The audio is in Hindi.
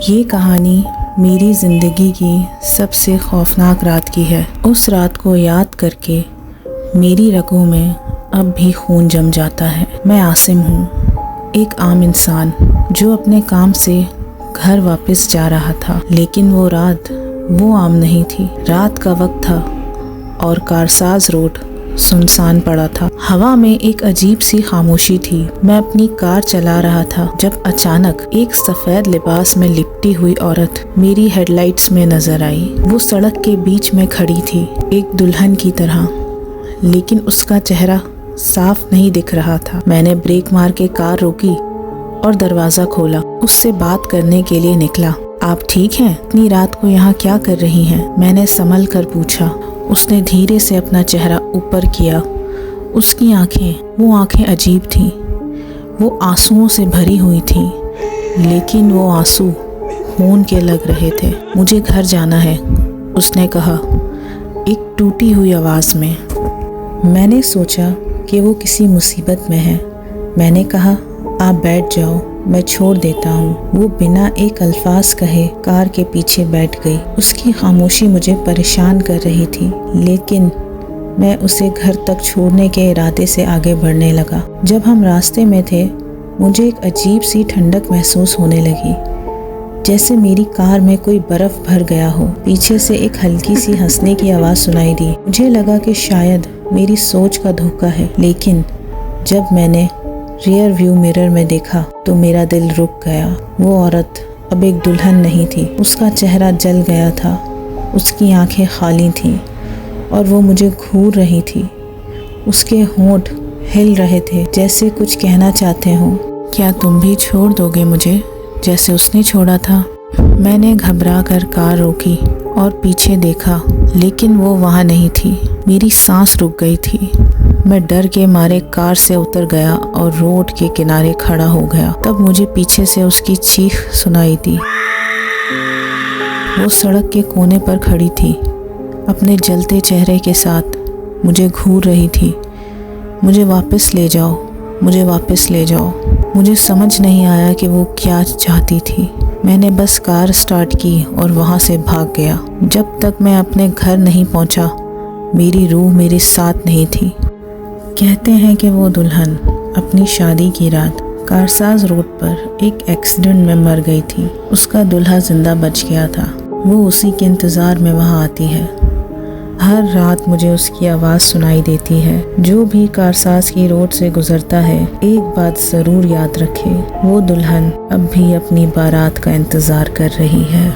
ये कहानी मेरी ज़िंदगी की सबसे खौफनाक रात की है। उस रात को याद करके मेरी रगों में अब भी खून जम जाता है। मैं आसिम हूँ, एक आम इंसान जो अपने काम से घर वापस जा रहा था, लेकिन वो रात वो आम नहीं थी। रात का वक्त था और कारसाज रोड सुनसान पड़ा था। हवा में एक अजीब सी खामोशी थी। मैं अपनी कार चला रहा था जब अचानक एक सफेद लिबास में लिपटी हुई औरत मेरी हेडलाइट्स में नजर आई। वो सड़क के बीच में खड़ी थी, एक दुल्हन की तरह, लेकिन उसका चेहरा साफ नहीं दिख रहा था। मैंने ब्रेक मार के कार रोकी और दरवाजा खोला। उससे बात करने के लिए निकला। आप ठीक हैं? इतनी रात को यहाँ क्या कर रही हैं? मैंने संभल कर पूछा। उसने धीरे से अपना चेहरा ऊपर किया। उसकी वो आंखें अजीब थीं। वो आंसुओं से भरी हुई थीं, लेकिन वो आंसू खून के लग रहे थे। मुझे घर जाना है, उसने कहा, एक टूटी हुई आवाज़ में। मैंने सोचा कि वो किसी मुसीबत में है। मैंने कहा, आप बैठ जाओ, मैं छोड़ देता हूँ। वो बिना एक अल्फाज कहे कार के पीछे बैठ गई। उसकी खामोशी मुझे परेशान कर रही थी, लेकिन मैं उसे घर तक छोड़ने के इरादे से आगे बढ़ने लगा। जब हम रास्ते में थे, मुझे एक अजीब सी ठंडक महसूस होने लगी, जैसे मेरी कार में कोई बर्फ भर गया हो। पीछे से एक हल्की सी हंसने की आवाज़ सुनाई दी। मुझे लगा कि शायद मेरी सोच का धोखा है, लेकिन जब मैंने रियर व्यू मिरर में देखा तो मेरा दिल रुक गया। वो औरत अब एक दुल्हन नहीं थी। उसका चेहरा जल गया था, उसकी आंखें खाली थीं और वो मुझे घूर रही थी। उसके होंठ हिल रहे थे, जैसे कुछ कहना चाहते हो। क्या तुम भी छोड़ दोगे मुझे जैसे उसने छोड़ा था? मैंने घबरा कर कार रोकी और पीछे देखा, लेकिन वो वहाँ नहीं थी। मेरी सांस रुक गई थी। मैं डर के मारे कार से उतर गया और रोड के किनारे खड़ा हो गया। तब मुझे पीछे से उसकी चीख सुनाई दी। वो सड़क के कोने पर खड़ी थी, अपने जलते चेहरे के साथ मुझे घूर रही थी। मुझे वापस ले जाओ, मुझे वापस ले जाओ। मुझे समझ नहीं आया कि वो क्या चाहती थी। मैंने बस कार स्टार्ट की और वहाँ से भाग गया। जब तक मैं अपने घर नहीं पहुँचा, मेरी रूह मेरे साथ नहीं थी। कहते हैं कि वो दुल्हन अपनी शादी की रात कारसाज रोड पर एक एक्सीडेंट में मर गई थी। उसका दूल्हा जिंदा बच गया था। वो उसी के इंतज़ार में वहाँ आती है। हर रात मुझे उसकी आवाज़ सुनाई देती है। जो भी कारसाज की रोड से गुजरता है, एक बात ज़रूर याद रखे, वो दुल्हन अब भी अपनी बारात का इंतज़ार कर रही है।